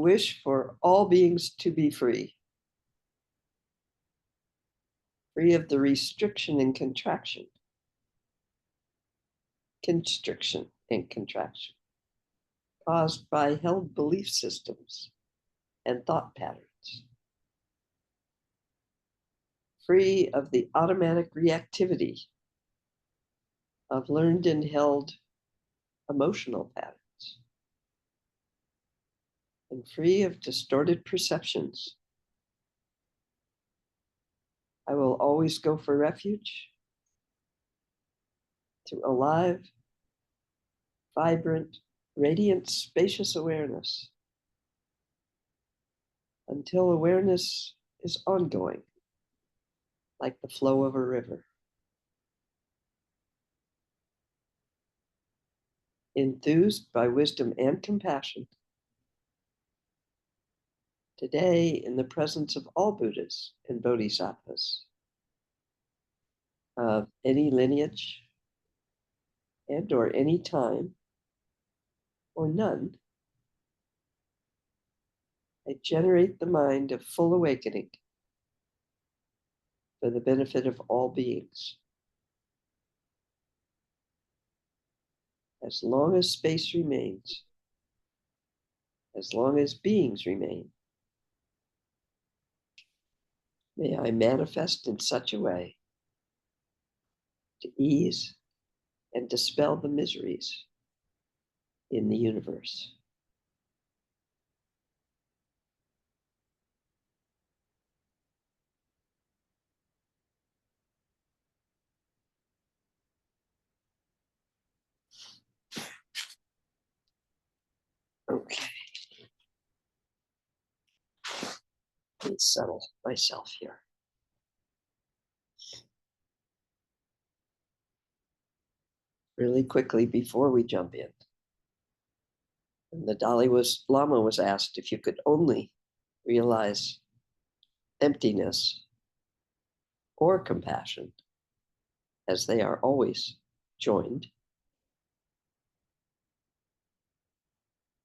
wish for all beings to be free. Free of the restriction and contraction. Constriction and contraction caused by held belief systems and thought patterns. Free of the automatic reactivity of learned and held emotional patterns. And free of distorted perceptions. I will always go for refuge to alive, vibrant, radiant, spacious awareness until awareness is ongoing, like the flow of a river. Enthused by wisdom and compassion, today in the presence of all Buddhas and Bodhisattvas of any lineage and or any time or none, I generate the mind of full awakening for the benefit of all beings. As long as space remains, as long as beings remain, may I manifest in such a way to ease and dispel the miseries in the universe. Okay. Let's settle myself here. Really quickly before we jump in. And the Lama was asked if you could only realize emptiness or compassion, as they are always joined,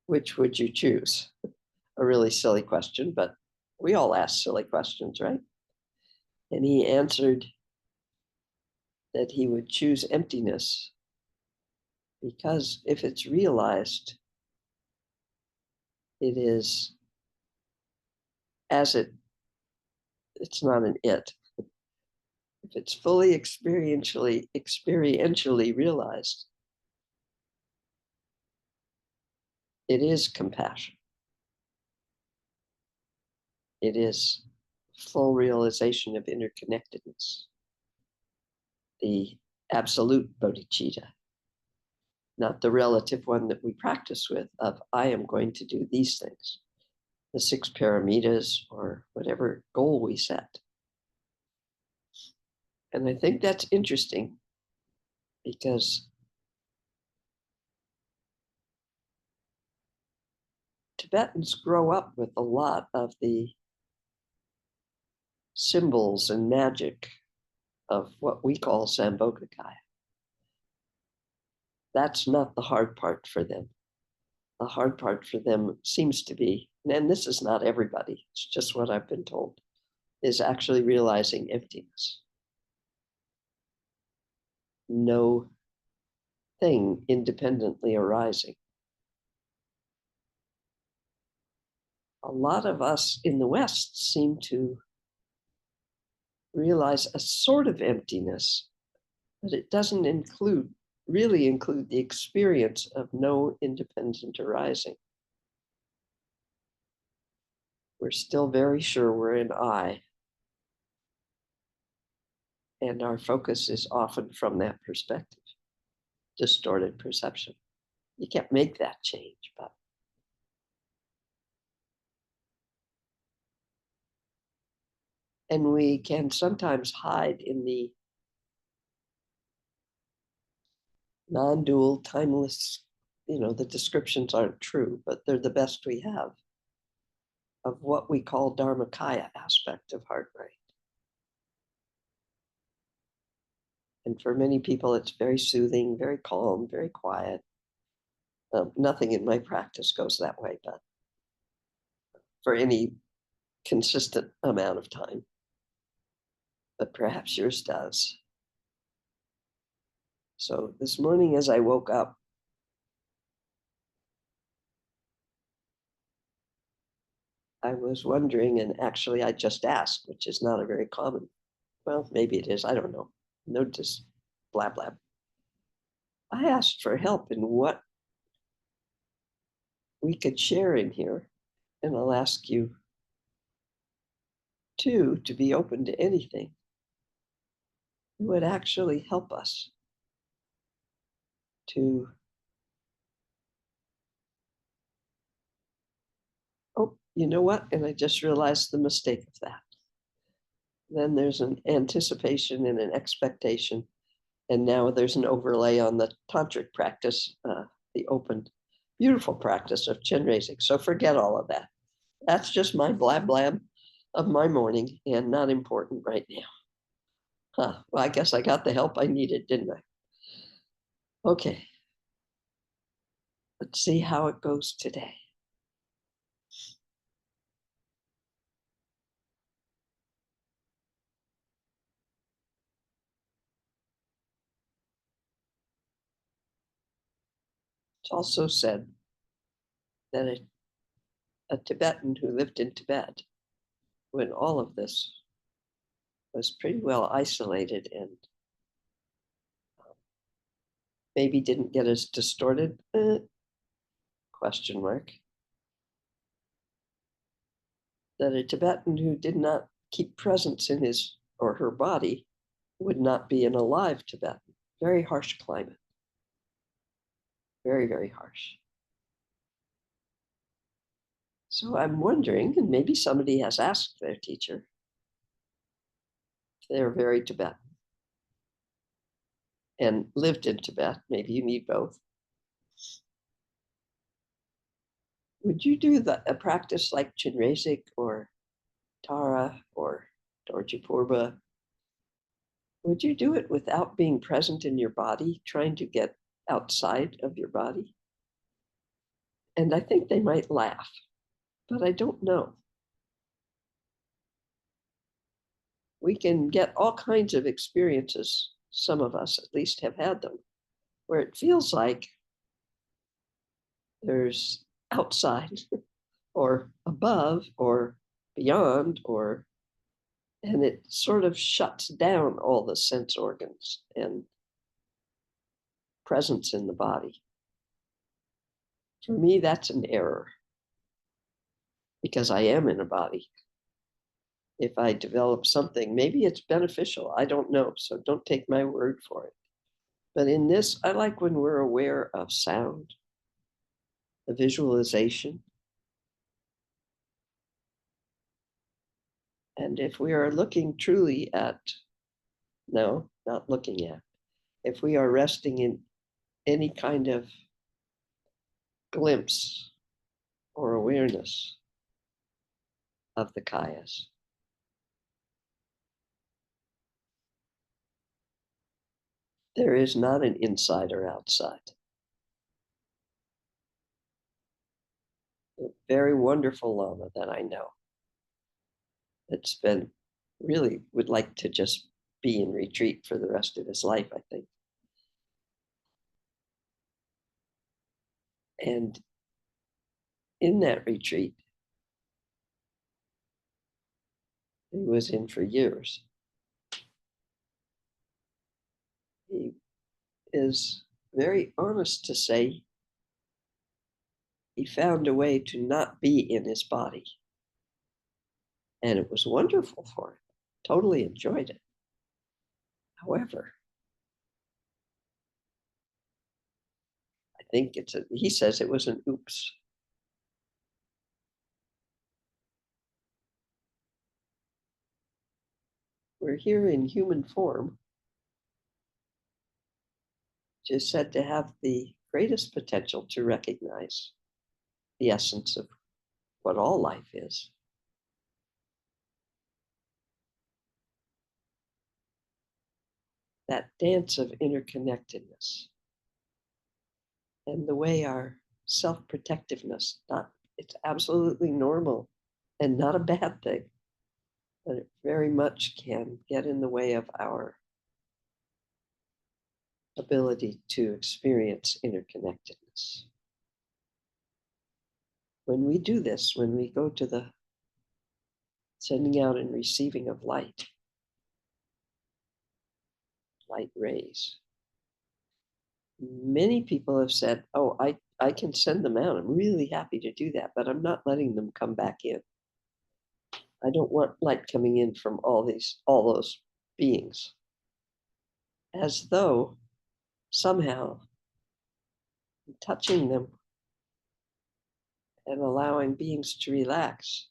which would you choose? A really silly question, but we all ask silly questions, right? And he answered that he would choose emptiness because if it's realized, it is as it's not an it. If it's fully experientially realized, it is compassion. It is full realization of interconnectedness, the absolute bodhicitta, not the relative one that we practice with of I am going to do these things, the 6 paramitas or whatever goal we set. And I think that's interesting because Tibetans grow up with a lot of the symbols and magic of what we call Sambhogakaya. That's not the hard part for them. The hard part for them seems to be, and this is not everybody, it's just what I've been told, is actually realizing emptiness. No thing independently arising. A lot of us in the West seem to realize a sort of emptiness, but it doesn't really include the experience of no independent arising. We're still very sure we're in I, and our focus is often from that perspective, distorted perception. You can't make that change, but and we can sometimes hide in the non-dual, timeless, the descriptions aren't true, but they're the best we have of what we call Dharmakaya aspect of heart mind. And for many people, it's very soothing, very calm, very quiet. Nothing in my practice goes that way, but for any consistent amount of time, but perhaps yours does. So this morning, as I woke up, I was wondering, and actually I just asked, which is not a very common, well, maybe it is, I don't know. No, just blah, blah. I asked for help in what we could share in here, and I'll ask you too to be open to anything that would actually help us to, oh, you know what? And I just realized the mistake of that. Then there's an anticipation and an expectation. And now there's an overlay on the tantric practice, the open, beautiful practice of Chenrezig. So forget all of that. That's just my blab blab of my morning and not important right now. Well, I guess I got the help I needed, didn't I? Okay. Let's see how it goes today. It's also said that a Tibetan who lived in Tibet when all of this was pretty well isolated and maybe didn't get as distorted, question mark, that a Tibetan who did not keep presence in his or her body would not be an alive Tibetan. Very harsh climate. Very, very harsh. So I'm wondering, and maybe somebody has asked their teacher if they're very Tibetan and lived in Tibet. Maybe you need both. Would you do a practice like Chenrezig or Tara or Dorje Purba? Would you do it without being present in your body, trying to get outside of your body? And I think they might laugh, but I don't know. We can get all kinds of experiences, some of us at least have had them, where it feels like there's outside or above or beyond, or and it sort of shuts down all the sense organs and presence in the body. For me, that's an error because I am in a body. If I develop something, maybe it's beneficial. I don't know. So don't take my word for it. But in this, I like when we're aware of sound, the visualization. And if we are looking truly at, no, not looking at, if we are resting in any kind of glimpse or awareness of the kayas, there is not an inside or outside. A very wonderful Lama that I know, that's been really would like to just be in retreat for the rest of his life, I think. And in that retreat, he was in for years. He is very honest to say he found a way to not be in his body. And it was wonderful for him. Totally enjoyed it. However, I think he says it was an oops. We're here in human form, which is said to have the greatest potential to recognize the essence of what all life is. That dance of interconnectedness and the way our self-protectiveness, it's absolutely normal and not a bad thing, but it very much can get in the way of our ability to experience interconnectedness. When we do this, when we go to the sending out and receiving of light rays, many people have said, oh, I can send them out. I'm really happy to do that, but I'm not letting them come back in. I don't want light coming in from all those beings, as though somehow touching them and allowing beings to relax,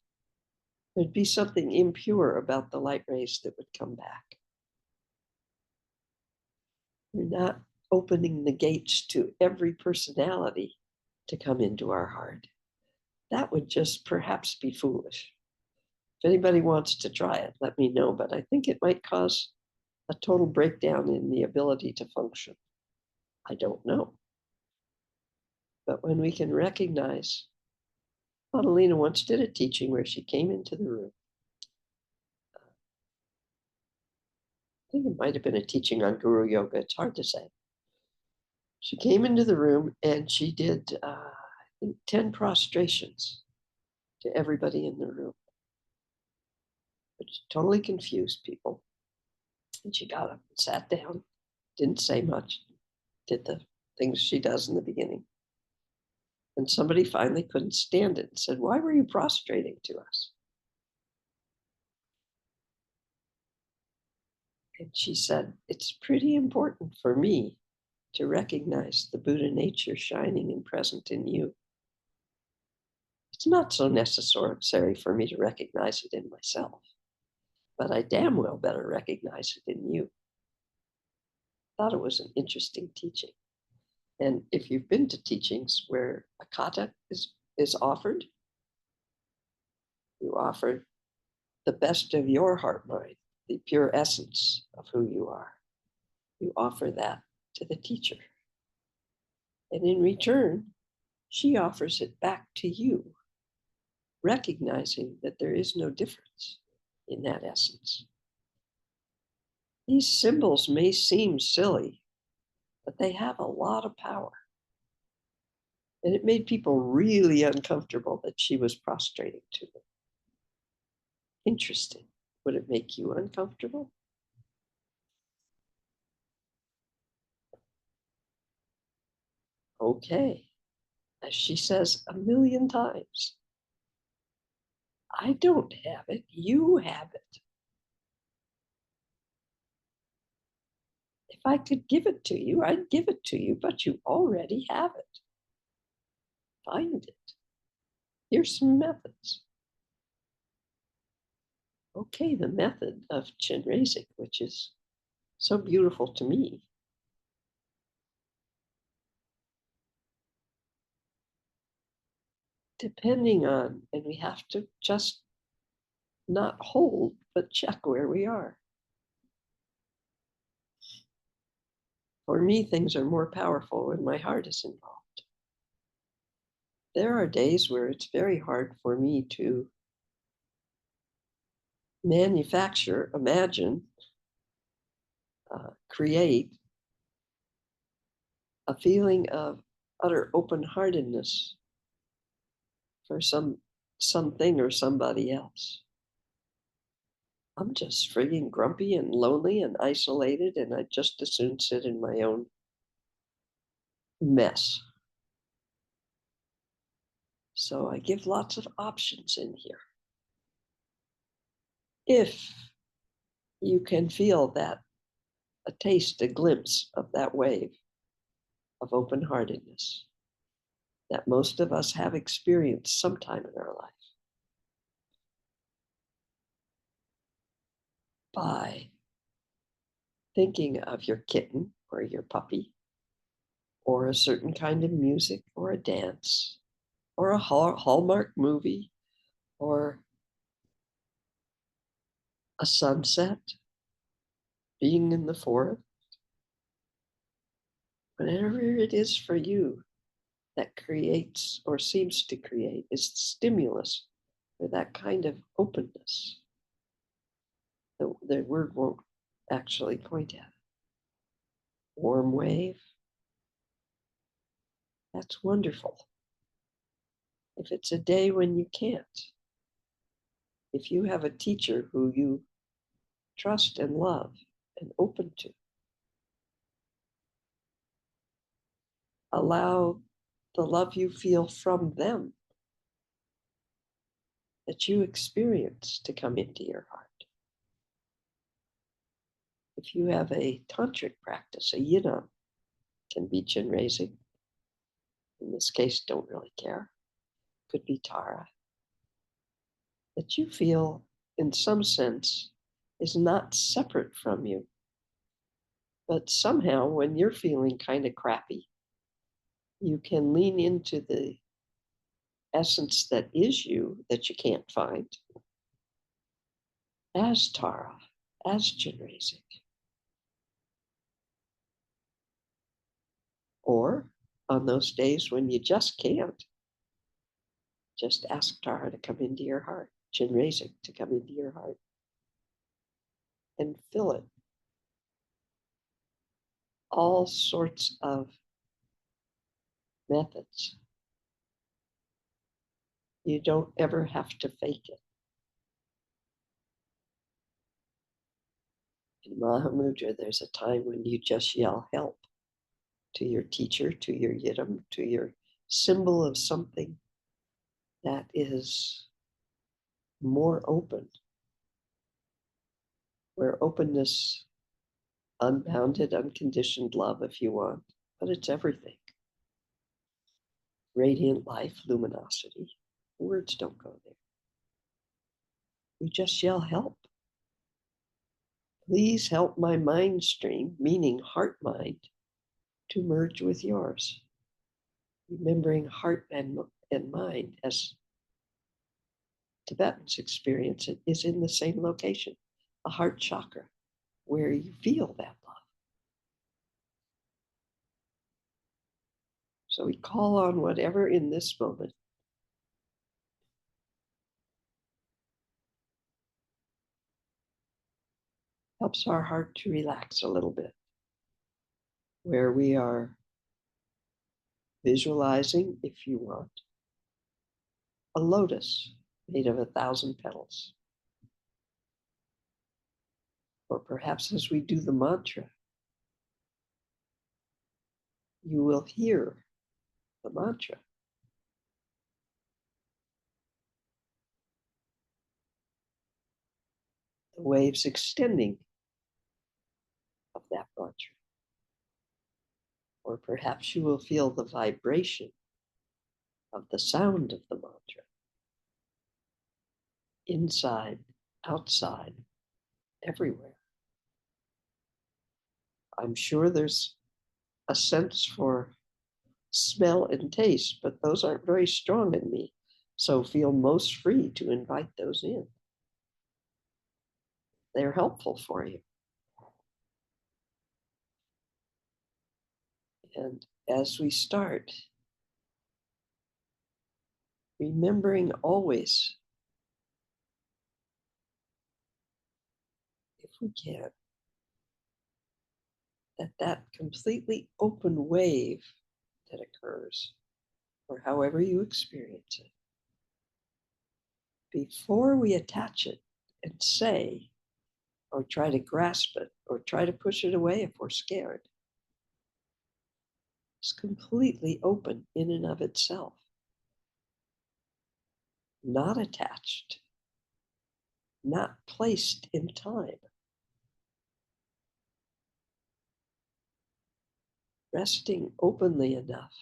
there'd be something impure about the light rays that would come back. We're not opening the gates to every personality to come into our heart. That would just perhaps be foolish. If anybody wants to try it, let me know, but I think it might cause a total breakdown in the ability to function. I don't know. But when we can recognize, Lama Lena once did a teaching where she came into the room. I think it might have been a teaching on Guru Yoga. It's hard to say. She came into the room and she did, I think, 10 prostrations to everybody in the room, which totally confused people. And she got up and sat down, didn't say much, did the things she does in the beginning. And somebody finally couldn't stand it and said, why were you prostrating to us? And she said, it's pretty important for me to recognize the Buddha nature shining and present in you. It's not so necessary for me to recognize it in myself, but I damn well better recognize it in you. Thought it was an interesting teaching. And if you've been to teachings where a kata is offered, you offer the best of your heart mind, the pure essence of who you are. You offer that to the teacher. And in return, she offers it back to you, recognizing that there is no difference in that essence. These symbols may seem silly, but they have a lot of power. And it made people really uncomfortable that she was prostrating to them. Interesting. Would it make you uncomfortable? Okay. As she says a million times, I don't have it, you have it. If I could give it to you, I'd give it to you, but you already have it. Find it. Here's some methods. Okay, the method of Chenrezig, which is so beautiful to me. Depending on, and we have to just not hold, but check where we are. For me, things are more powerful when my heart is involved. There are days where it's very hard for me to manufacture, imagine, create a feeling of utter open-heartedness for something or somebody else. I'm just frigging grumpy and lonely and isolated, and I'd just as soon sit in my own mess. So I give lots of options in here. If you can feel that, a taste, a glimpse of that wave of open-heartedness that most of us have experienced sometime in our life, by thinking of your kitten or your puppy, or a certain kind of music or a dance, or a Hallmark movie, or a sunset, being in the forest, whatever it is for you that creates or seems to create is the stimulus or that kind of openness. The word won't actually point at it. Warm wave. That's wonderful. If it's a day when you can't, if you have a teacher who you trust and love and open to, allow the love you feel from them that you experience to come into your heart. If you have a tantric practice, a yidam, can be Chenrezig. In this case, don't really care. Could be Tara. That you feel, in some sense, is not separate from you. But somehow, when you're feeling kind of crappy, you can lean into the essence that is you, that you can't find, as Tara, as Chenrezig. Or on those days when you just can't, just ask Tara to come into your heart, Chenrezig to come into your heart, and fill it. All sorts of methods. You don't ever have to fake it. In Mahamudra, there's a time when you just yell help to your teacher, to your yidam, to your symbol of something that is more open, where openness, unbounded, unconditioned love, if you want, but it's everything. Radiant life, luminosity. Words don't go there. You just yell help. Please help my mind stream, meaning heart mind, to merge with yours. Remembering heart and mind as Tibetans experience it is in the same location, a heart chakra, where you feel that love. So we call on whatever in this moment helps our heart to relax a little bit, where we are visualizing, if you want, a lotus made of 1,000 petals. Or perhaps as we do the mantra, you will hear the mantra. The waves extending of that mantra. Or perhaps you will feel the vibration of the sound of the mantra. Inside, outside, everywhere. I'm sure there's a sense for smell and taste, but those aren't very strong in me. So feel most free to invite those in. They're helpful for you. And as we start, remembering always, if we can, that completely open wave that occurs, or however you experience it, before we attach it and say, or try to grasp it, or try to push it away if we're scared, it's completely open in and of itself, not attached, not placed in time. Resting openly enough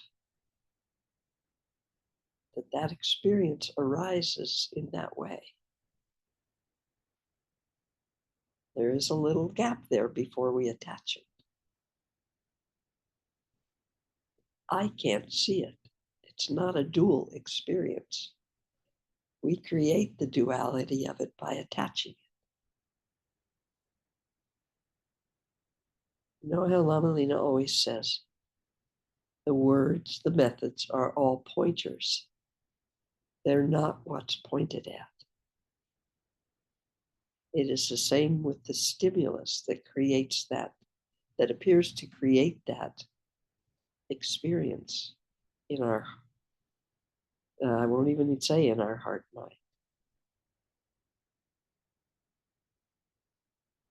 that experience arises in that way. There is a little gap there before we attach it. I can't see it. It's not a dual experience. We create the duality of it by attaching it. You know how Lama Lena always says, the words, the methods are all pointers. They're not what's pointed at. It is the same with the stimulus that creates that, that appears to create that experience in our, I won't even say in our heart mind.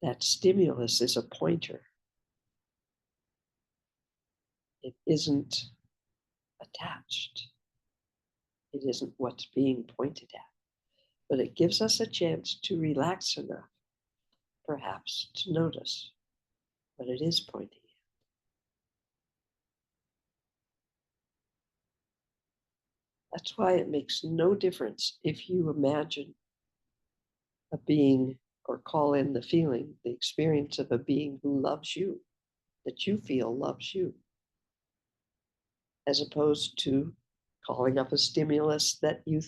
That stimulus is a pointer. It isn't attached. It isn't what's being pointed at, but it gives us a chance to relax enough, perhaps, to notice what it is pointing at. That's why it makes no difference if you imagine a being or call in the feeling, the experience of a being who loves you, that you feel loves you, as opposed to calling up a stimulus that you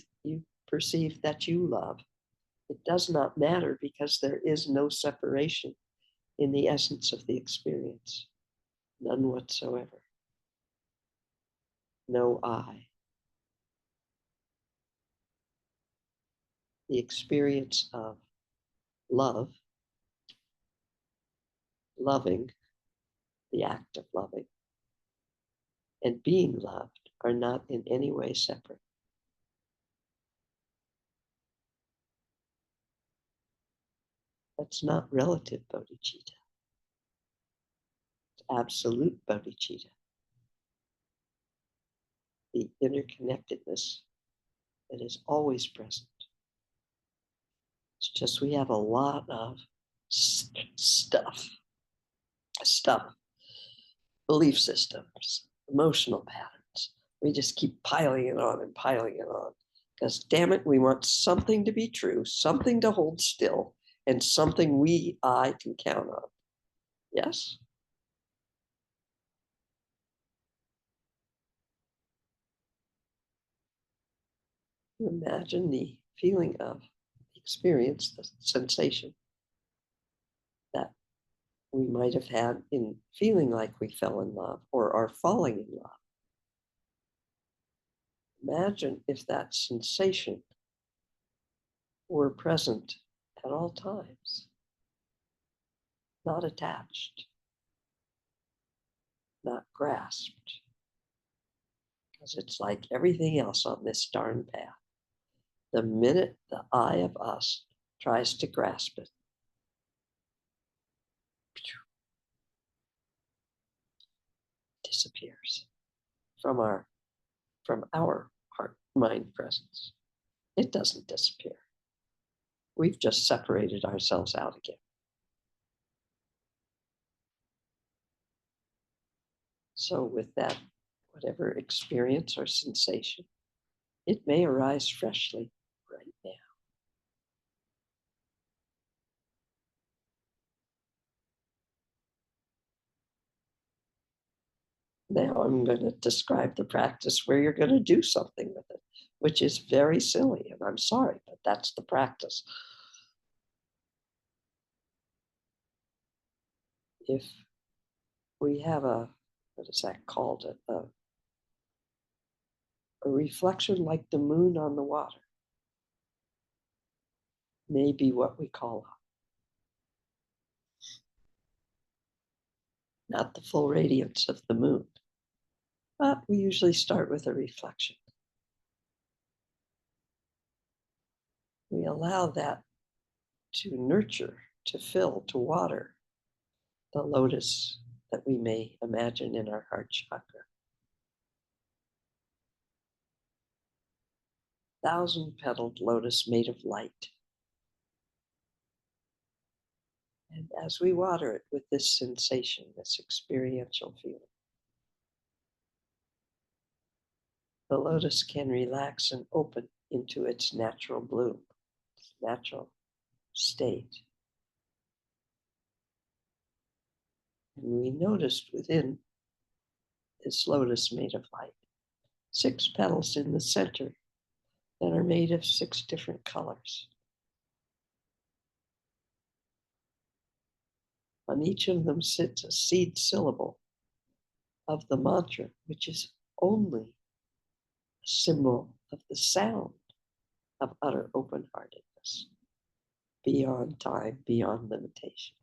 perceive that you love. It does not matter because there is no separation in the essence of the experience, none whatsoever. No I. The experience of love, loving, the act of loving, and being loved are not in any way separate. That's not relative bodhicitta. It's absolute bodhicitta. The interconnectedness that is always present. It's just we have a lot of stuff, belief systems, emotional patterns. We just keep piling it on and piling it on. Because damn it, we want something to be true, something to hold still, and something I can count on. Yes? Imagine the feeling of experience, the sensation that we might have had in feeling like we fell in love or are falling in love. Imagine if that sensation were present at all times, not attached, not grasped, because it's like everything else on this darn path. The minute the I of us tries to grasp it, disappears from our heart mind presence. It doesn't disappear. We've just separated ourselves out again. So with that, whatever experience or sensation, it may arise freshly right now. Now I'm going to describe the practice where you're going to do something with it, which is very silly, and I'm sorry, but that's the practice. If we have what is that called? A reflection like the moon on the water may be what we call not the full radiance of the moon, but we usually start with a reflection. We allow that to nurture, to fill, to water the lotus that we may imagine in our heart chakra. 1,000-petaled lotus made of light. And as we water it with this sensation, this experiential feeling, the lotus can relax and open into its natural bloom, its natural state. And we noticed within this lotus made of light, 6 petals in the center that are made of 6 different colors. On each of them sits a seed syllable of the mantra, which is only a symbol of the sound of utter open-heartedness. beyond time, beyond limitation.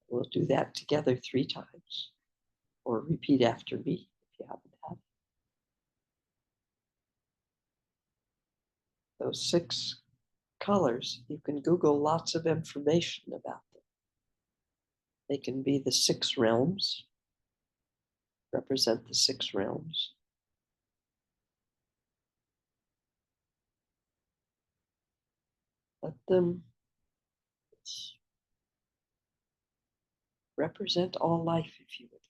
We'll do that together 3 times, or repeat after me if you haven't had it. Those 6 colors, you can Google lots of information about them. They can be the 6 realms, represent the 6 realms. Let them represent all life if you would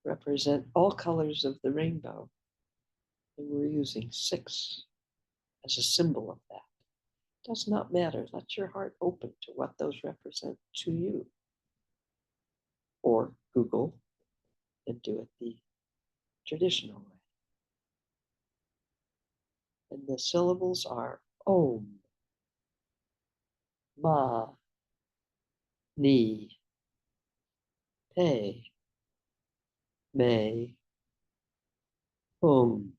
like. Represent all colors of the rainbow. And we're using 6 as a symbol of that. It does not matter. Let your heart open to what those represent to you. Or Google and do it the traditional way. And the syllables are Om, Ma, Ni, Pe, Me, Hum.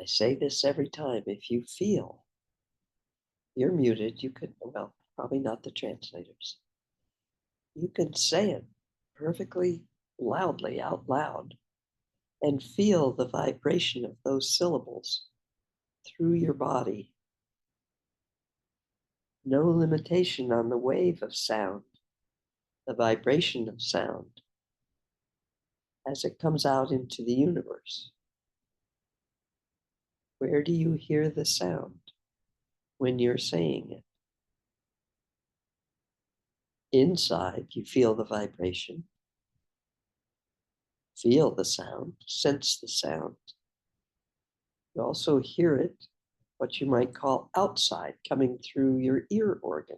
I say this every time. If you feel you're muted, you could, well, probably not the translators. You can say it perfectly loudly out loud and feel the vibration of those syllables through your body. No limitation on the wave of sound, the vibration of sound as it comes out into the universe. Where do you hear the sound when you're saying it? Inside, you feel the vibration, feel the sound, sense the sound. You also hear it, what you might call outside, coming through your ear organ.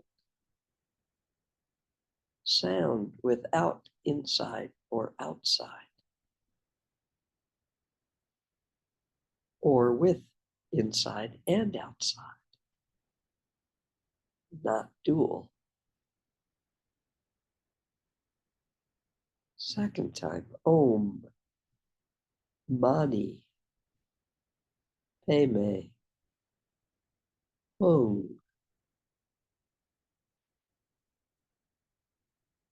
Sound without inside or outside, or with inside and outside, not dual. Second time, Om, Mani, Padme, Hum.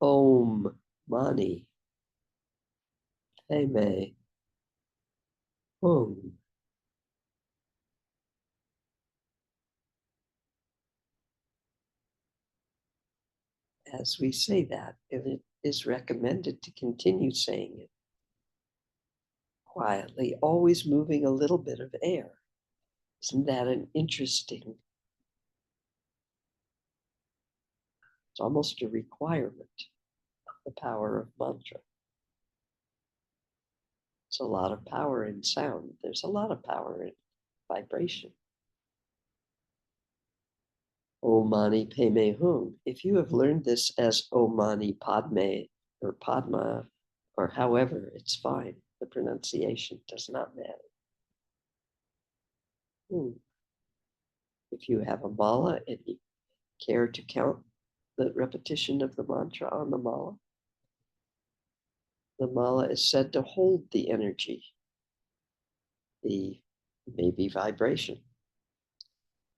Om, Mani, Padme, Hum. As we say that, and it is recommended to continue saying it quietly, always moving a little bit of air. Isn't that an interesting? It's almost a requirement of the power of mantra. There's a lot of power in sound. There's a lot of power in vibration. Om Mani Padme Hum. If you have learned this as Om Mani Padme or Padma, or however, it's fine. The pronunciation does not matter. If you have a mala and you care to count the repetition of the mantra on the mala is said to hold the energy, the maybe vibration,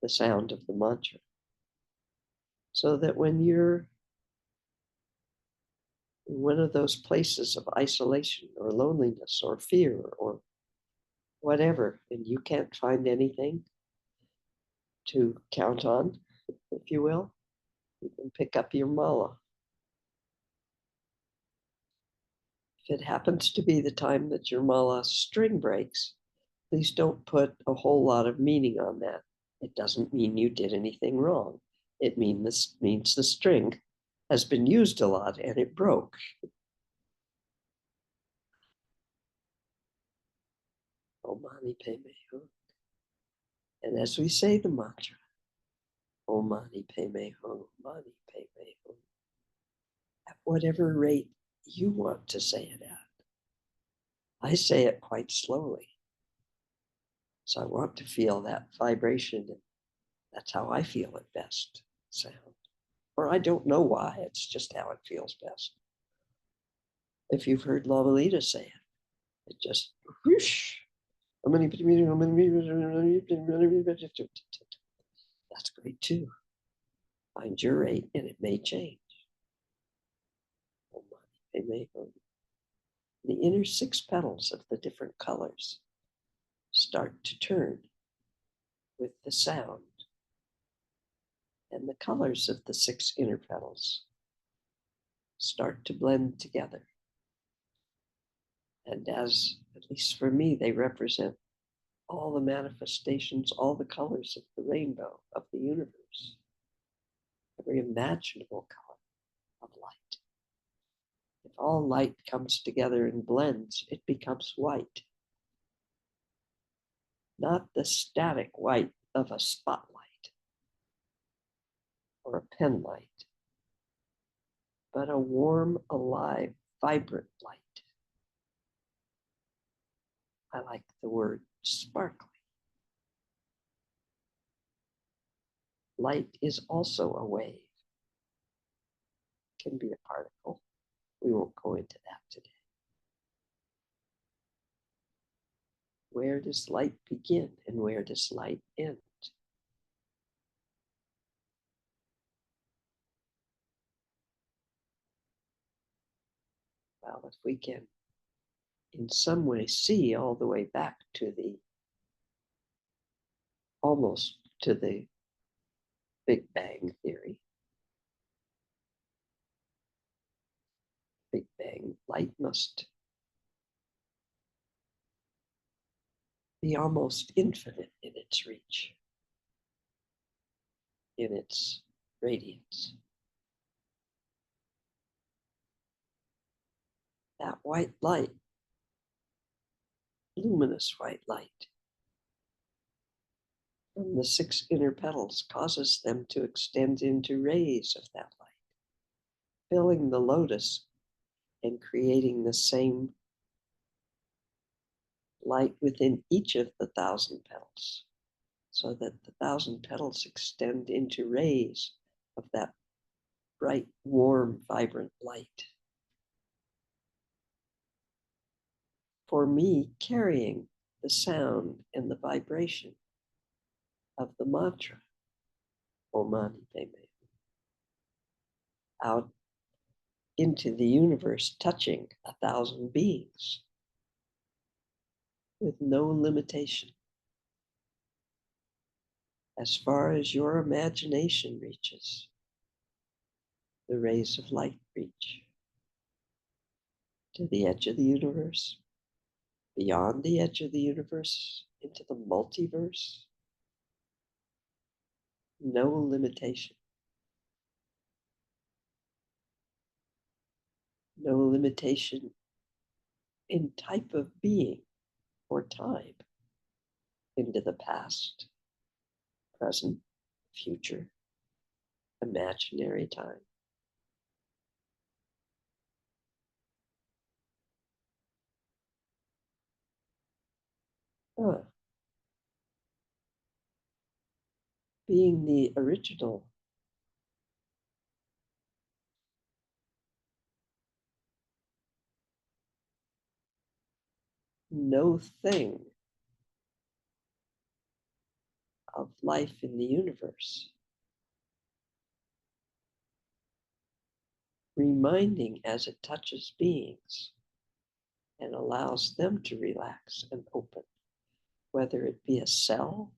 the sound of the mantra. So that when you're in one of those places of isolation or loneliness or fear or whatever, and you can't find anything to count on, if you will, you can pick up your mala. If it happens to be the time that your mala string breaks, please don't put a whole lot of meaning on that. It doesn't mean you did anything wrong. It means the string has been used a lot and it broke. Om Mani Padme Hum. And as we say the mantra, Om Mani Padme Hum, Mani Padme Hum, at whatever rate you want to say it at. I say it quite slowly. So I want to feel that vibration. And that's how I feel it best, sound. Or I don't know why, it's just how it feels best. If you've heard Lama Lena say it, it just whoosh. That's great too. Find your rate and it may change. The inner 6 petals of the different colors start to turn with the sound, and the colors of the 6 inner petals start to blend together. And as, at least for me, they represent all the manifestations, all the colors of the rainbow, of the universe, every imaginable color of light. If all light comes together and blends, it becomes white. Not the static white of a spotlight or a pen light, but a warm, alive, vibrant light. I like the word sparkly. Light is also a wave. It can be a particle. We won't go into that today. Where does light begin and where does light end? Well, if we can in some way see all the way back to almost to the Big Bang theory. Big Bang, light must be almost infinite in its reach, in its radiance. That white light, luminous white light, from the 6 inner petals causes them to extend into rays of that light, filling the lotus and creating the same light within each of the 1,000 petals, so that the 1,000 petals extend into rays of that bright, warm, vibrant light. For me, carrying the sound and the vibration of the mantra, Om Mani Padme, out into the universe, touching 1,000 beings with no limitation. As far as your imagination reaches, the rays of light reach to the edge of the universe, beyond the edge of the universe, into the multiverse. No limitation. No limitation in type of being or time, into the past, present, future, imaginary time. Being the original no thing of life in the universe, reminding as it touches beings and allows them to relax and open, whether it be a cell,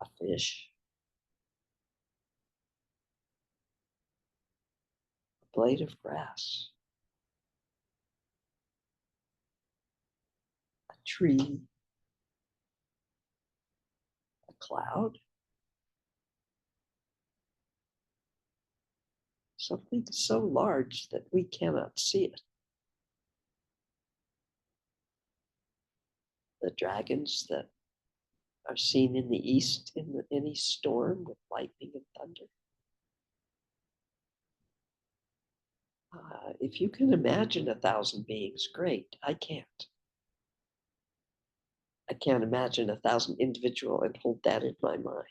a fish, a blade of grass, a tree, a cloud, something so large that we cannot see it. The dragons that are seen in the east in any storm with lightning and thunder. If you can imagine 1,000 beings, great. I can't. I can't imagine 1,000 individual and hold that in my mind.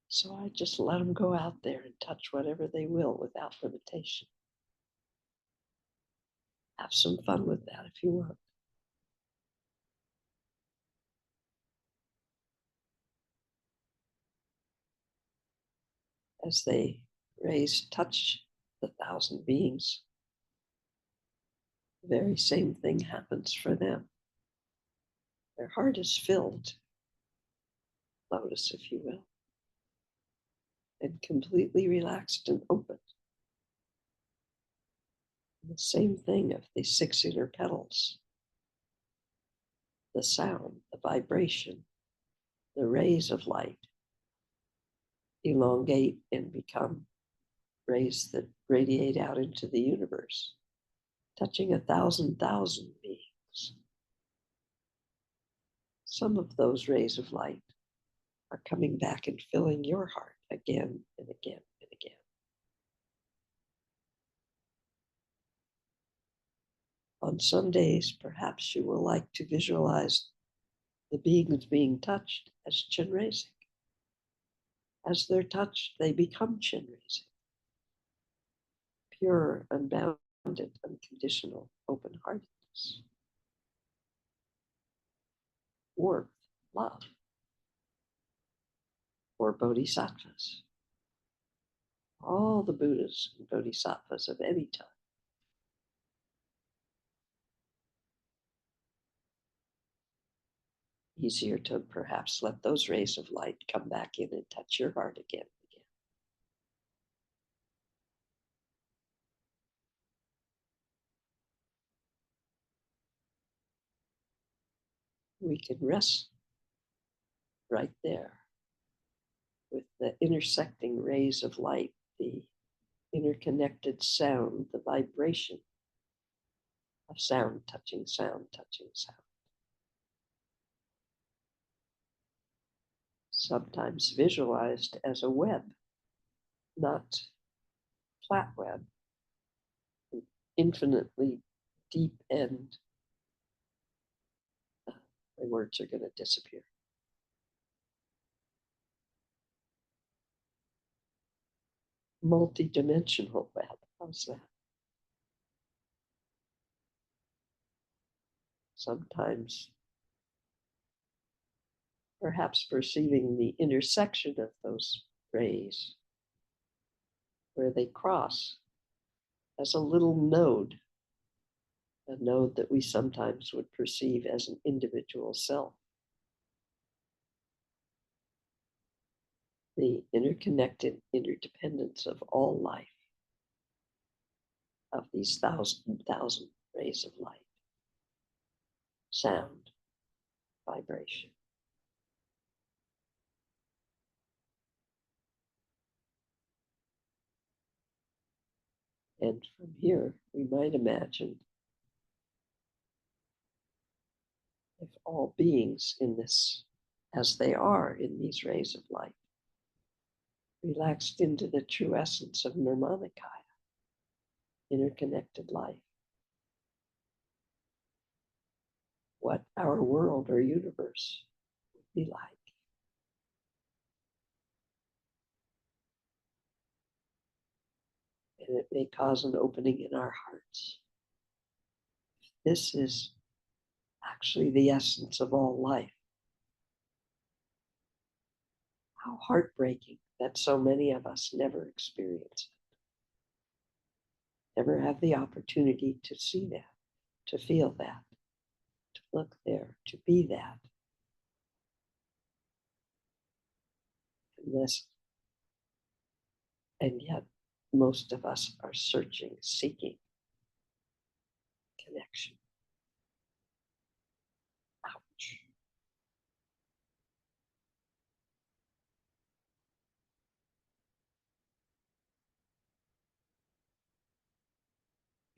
So I just let them go out there and touch whatever they will without limitation. Have some fun with that if you want. As they touch the thousand beings, the very same thing happens for them. Their heart is filled, lotus, if you will, and completely relaxed and open. And the same thing of the 6 inner petals, the sound, the vibration, the rays of light elongate and become rays that radiate out into the universe, touching 1,000 beings. Some of those rays of light are coming back and filling your heart again and again and again. On some days, perhaps you will like to visualize the beings being touched as Chenrezig. As they're touched, they become Chenrezig. Pure, unbounded, unconditional, open-heartedness, warmth, love, or bodhisattvas. All the Buddhas and bodhisattvas of any time. Easier to perhaps let those rays of light come back in and touch your heart again and again. We can rest right there with the intersecting rays of light, the interconnected sound, the vibration of sound touching sound touching sound. Sometimes visualized as a web, not flat web, infinitely deep end. My words are going to disappear. Multi-dimensional web. How's that? Sometimes perhaps perceiving the intersection of those rays where they cross as a little node, a node that we sometimes would perceive as an individual self. The interconnected interdependence of all life, of these thousand rays of light, sound, vibration. And from here, we might imagine if all beings in this, as they are in these rays of light, relaxed into the true essence of Nirmanakaya, interconnected life, what our world or universe would be like. And it may cause an opening in our hearts. This is actually the essence of all life. How heartbreaking that so many of us never experience it, never have the opportunity to see that, to feel that, to look there, to be that. And yet most of us are searching, seeking connection. Ouch.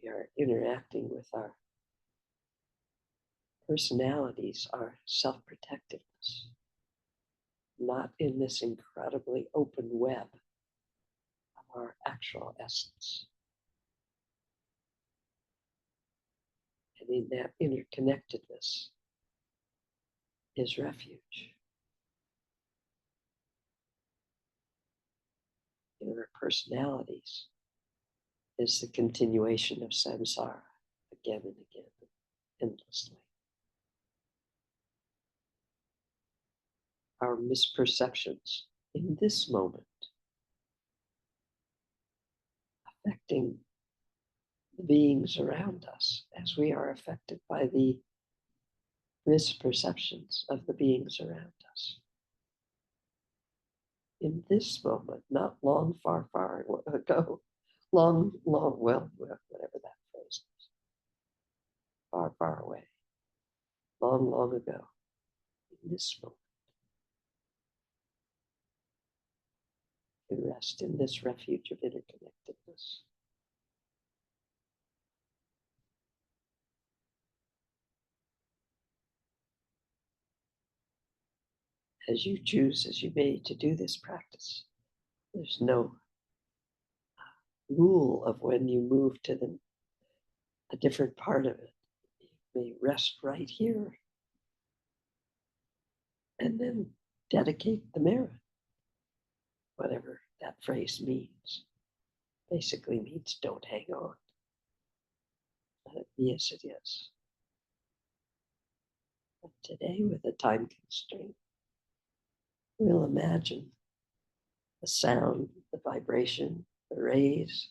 We are interacting with our personalities, our self-protectiveness, not in this incredibly open web of our actual essence. And in that interconnectedness is refuge. personalities is the continuation of samsara again and again, endlessly. Our misperceptions in this moment affecting the beings around us as we are affected by the misperceptions of the beings around us. In this moment, not long, far, far ago, long, well, whatever that phrase is, far, far away, long, long ago, in this moment, we rest in this refuge of interconnectedness. As you choose, as you may, to do this practice, there's no rule of when you move to a different part of it. You may rest right here and then dedicate the merit, whatever that phrase means. Basically means don't hang on. Let it be as it is. But today, with a time constraint, we'll imagine the sound, the vibration, the rays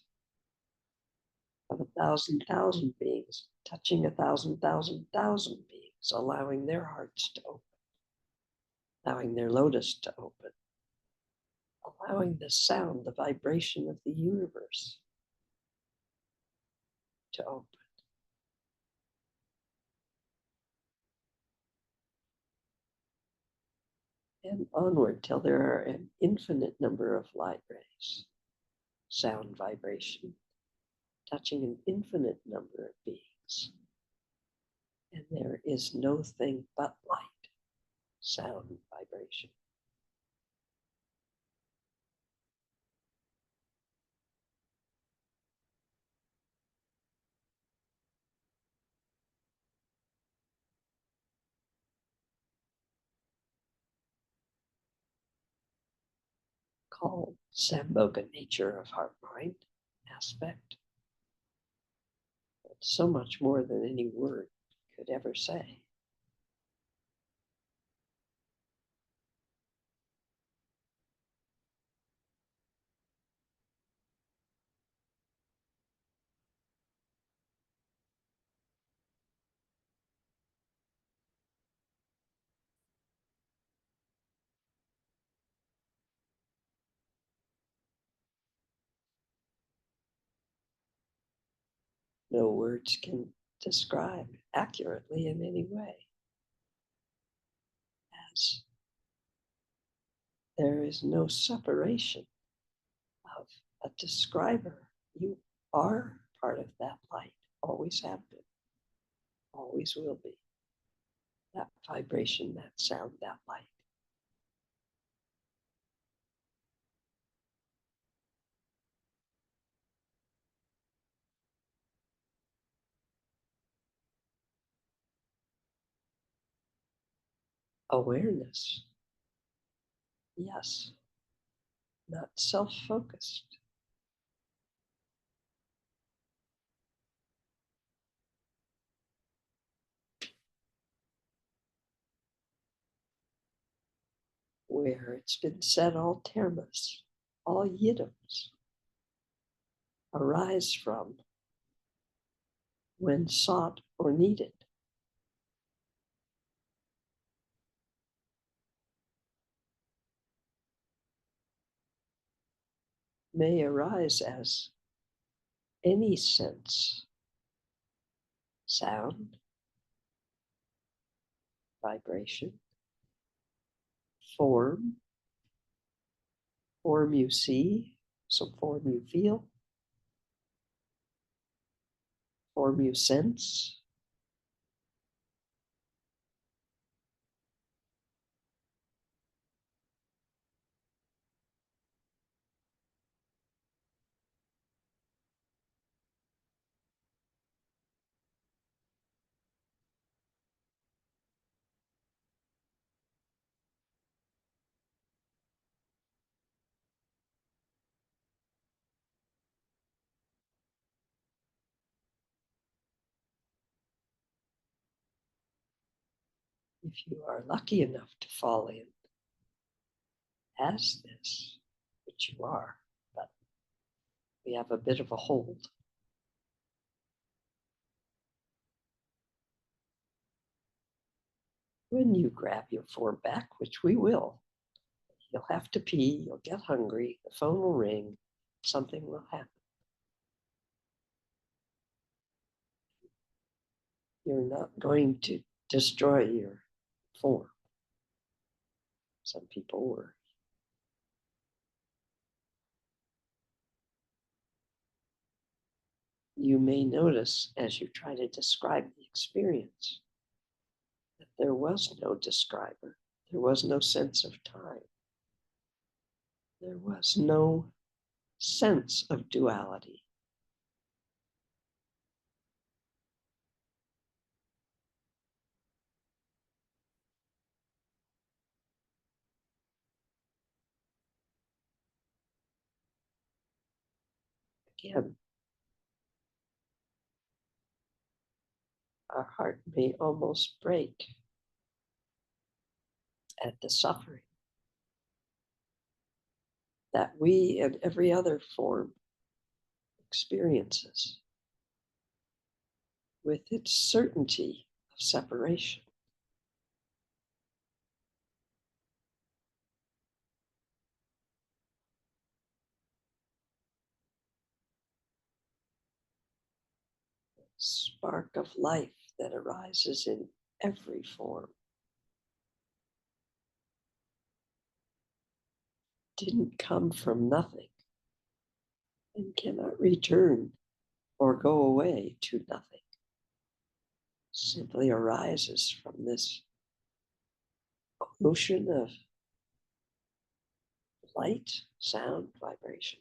of 1,000,000 beings touching 1,000,000,000 beings, allowing their hearts to open, allowing their lotus to open, allowing the sound, the vibration of the universe to open. And onward till there are an infinite number of light rays, sound vibration, touching an infinite number of beings. And there is no thing but light, sound, vibration. Called Sambhoga nature of heart-mind aspect. But so much more than any word could ever say. No words can describe accurately in any way, as there is no separation of a describer. You are part of that light, always have been, always will be. That vibration, that sound, that light. Awareness, yes, not self-focused. Where it's been said, all termas, all yidams arise from when sought or needed. May arise as any sense, sound, vibration, form you see, some form you feel, form you sense. if you are lucky enough to fall in as this, which you are, but we have a bit of a hold. When you grab your form back, which we will, you'll have to pee, you'll get hungry, the phone will ring, something will happen. You're not going to destroy your form. Some people were. You may notice as you try to describe the experience that there was no describer. There was no sense of time. There was no sense of duality. Again, our heart may almost break at the suffering that we and every other form experiences with its certainty of separation. Spark of life that arises in every form didn't come from nothing and cannot return or go away to nothing. Simply arises from this ocean of light, sound, vibration,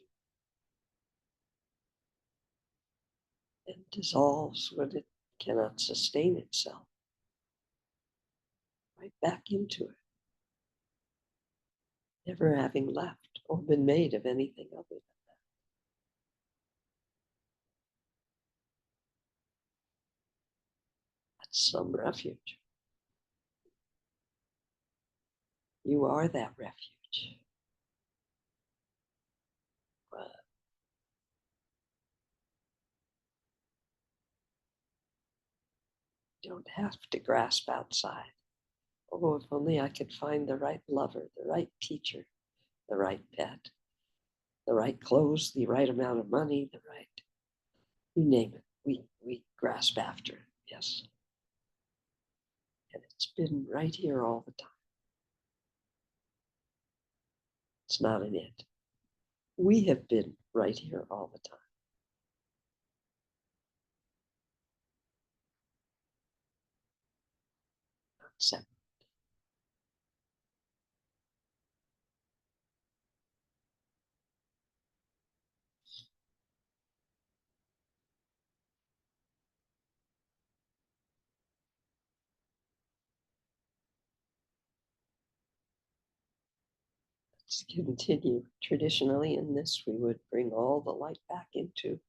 and dissolves when it cannot sustain itself. Right back into it, never having left or been made of anything other than that. That's some refuge. You are that refuge. But you don't have to grasp outside. Oh, if only I could find the right lover, the right teacher, the right pet, the right clothes, the right amount of money, the right, you name it. We grasp after it, yes. And it's been right here all the time. It's not an it. We have been right here all the time. Not separate. Let's continue. Traditionally, in this, we would bring all the light back into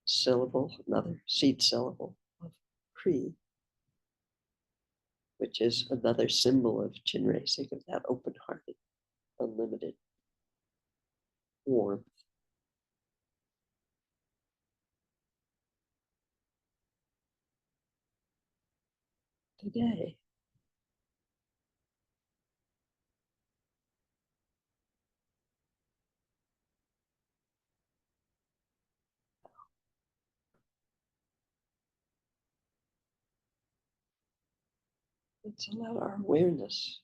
syllable, another seed syllable of Cree, which is another symbol of Chenrezig, of that open-hearted, unlimited warmth. Today, let's allow our awareness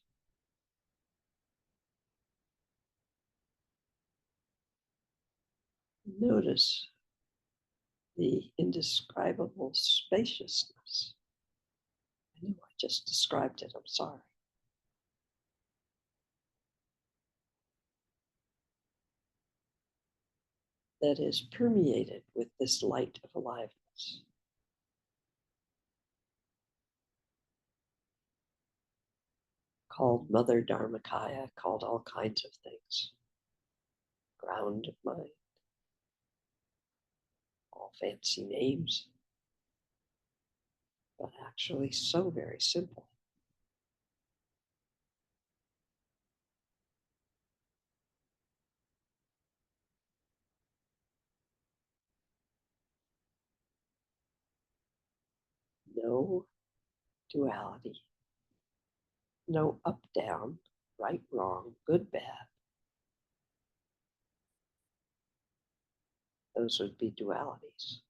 notice the indescribable spaciousness. I know I just described it, I'm sorry. That is permeated with this light of aliveness. Called Mother Dharmakaya, called all kinds of things. Ground of mind. All fancy names, but actually so very simple. No duality. No up, down, right, wrong, good, bad. Those would be dualities.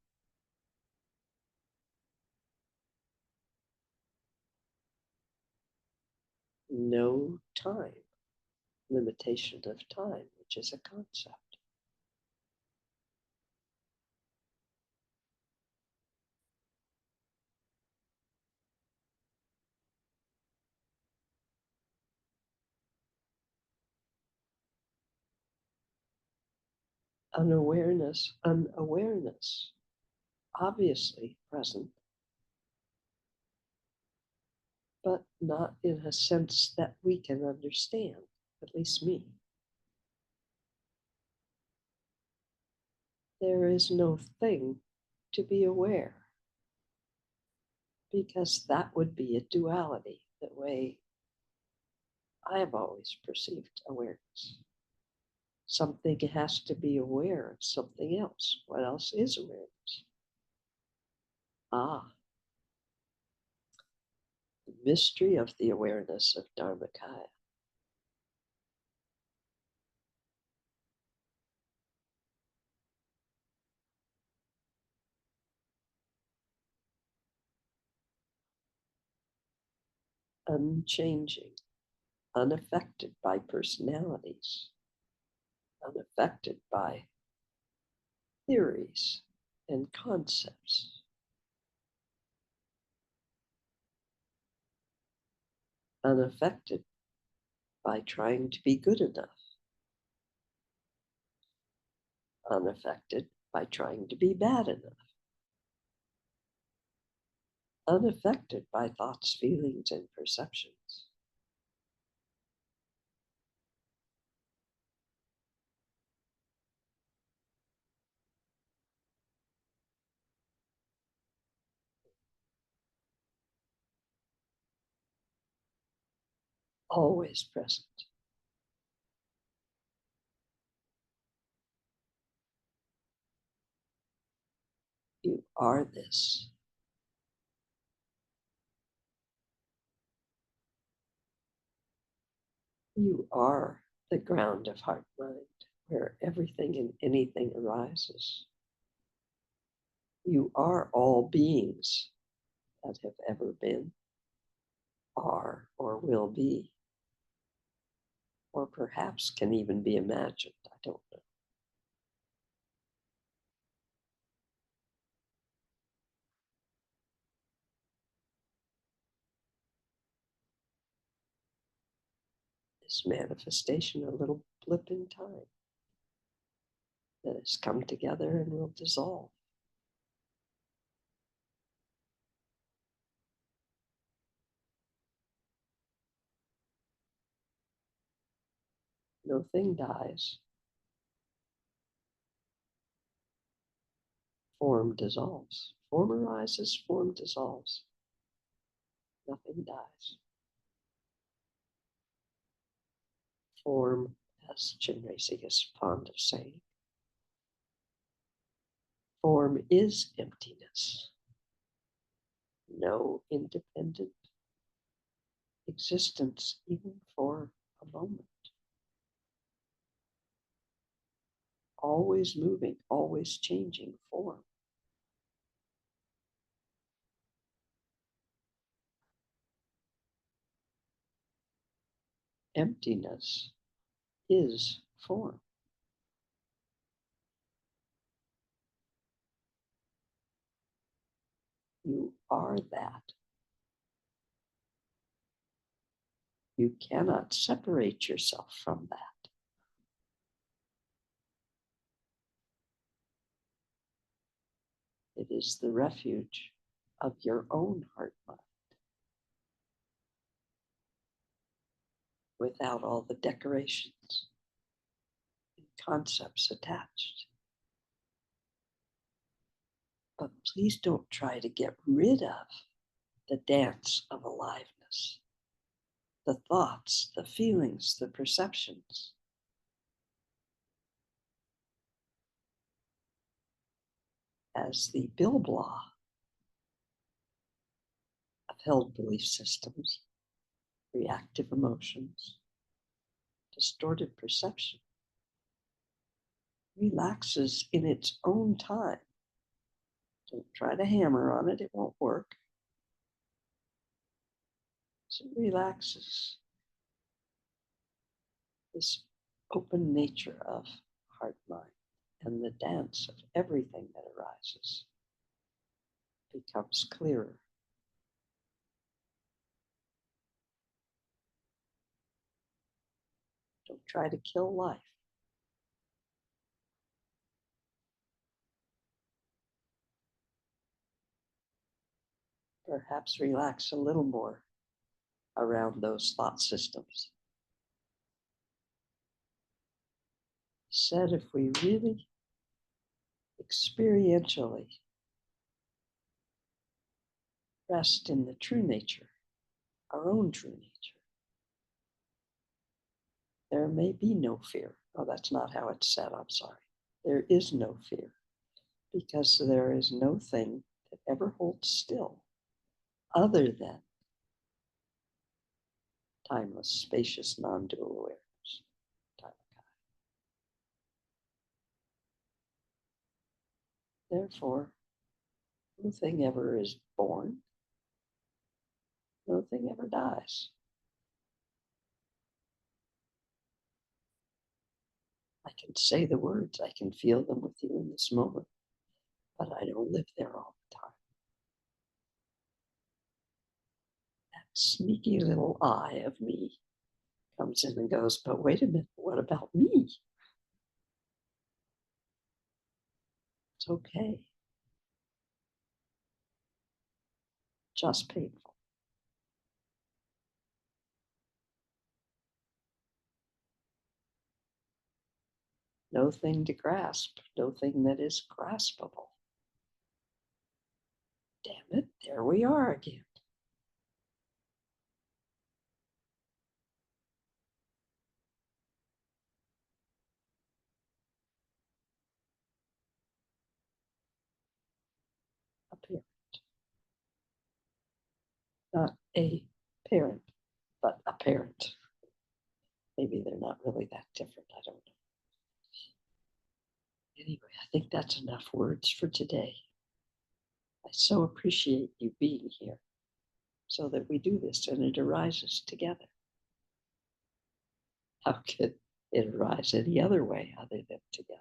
No time, limitation of time, which is a concept. Unawareness, obviously present, but not in a sense that we can understand, at least me. There is no thing to be aware, because that would be a duality, the way I have always perceived awareness. Something has to be aware of something else. What else is awareness? The mystery of the awareness of Dharmakaya. Unchanging, unaffected by personalities, unaffected by theories and concepts, unaffected by trying to be good enough, unaffected by trying to be bad enough, unaffected by thoughts, feelings, and perceptions. Always present. You are this. You are the ground of heart mind, where everything and anything arises. You are all beings that have ever been, are, or will be, or perhaps can even be imagined. I don't know. This manifestation, a little blip in time that has come together and will dissolve. No thing dies. Form dissolves. Form arises, form dissolves. Nothing dies. Form, as Chenrezig is fond of saying, form is emptiness. No independent existence, even for a moment. Always moving, always changing form. Emptiness is form. You are that. You cannot separate yourself from that. It is the refuge of your own heart mind, without all the decorations and concepts attached. But please don't try to get rid of the dance of aliveness, the thoughts, the feelings, the perceptions. As the Bilblaw held belief systems, reactive emotions, distorted perception relaxes in its own time. Don't try to hammer on it, it won't work. So it relaxes. This open nature of heart mind and the dance of everything that arises becomes clearer. Don't try to kill life. Perhaps relax a little more around those thought systems. Said if we really experientially rest in the true nature, our own true nature, there may be no fear. Oh, that's not how it's said, I'm sorry. There is no fear because there is no thing that ever holds still other than timeless, spacious, non-dual awareness. Therefore, no thing ever is born, no thing ever dies. I can say the words, I can feel them with you in this moment, but I don't live there all the time. That sneaky little eye of me comes in and goes, but wait a minute, what about me? It's okay. Just painful. No thing to grasp, no thing that is graspable. Damn it, there we are again. Apparent. Not a parent, but a parent. Maybe they're not really that different. I don't know. Anyway, I think that's enough words for today. I so appreciate you being here so that we do this and it arises together. How could it arise any other way other than together?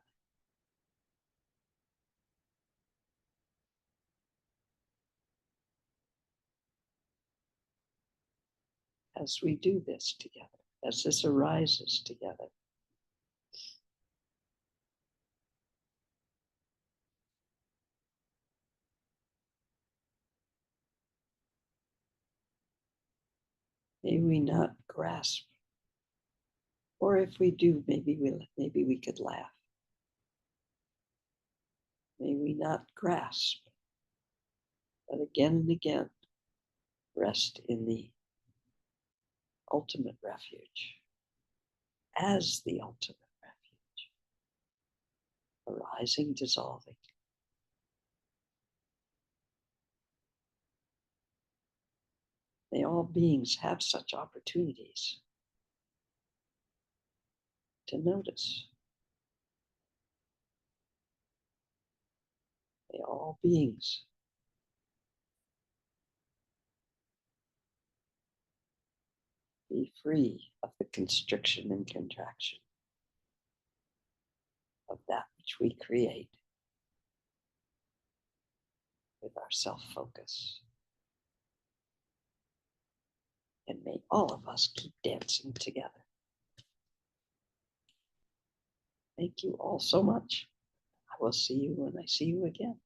As we do this together, as this arises together, may we not grasp, or if we do, maybe we could laugh. May we not grasp, but again and again rest in the ultimate refuge as the ultimate refuge, arising, dissolving. May all beings have such opportunities to notice. May all beings be free of the constriction and contraction of that which we create with our self-focus. And may all of us keep dancing together. Thank you all so much. I will see you when I see you again.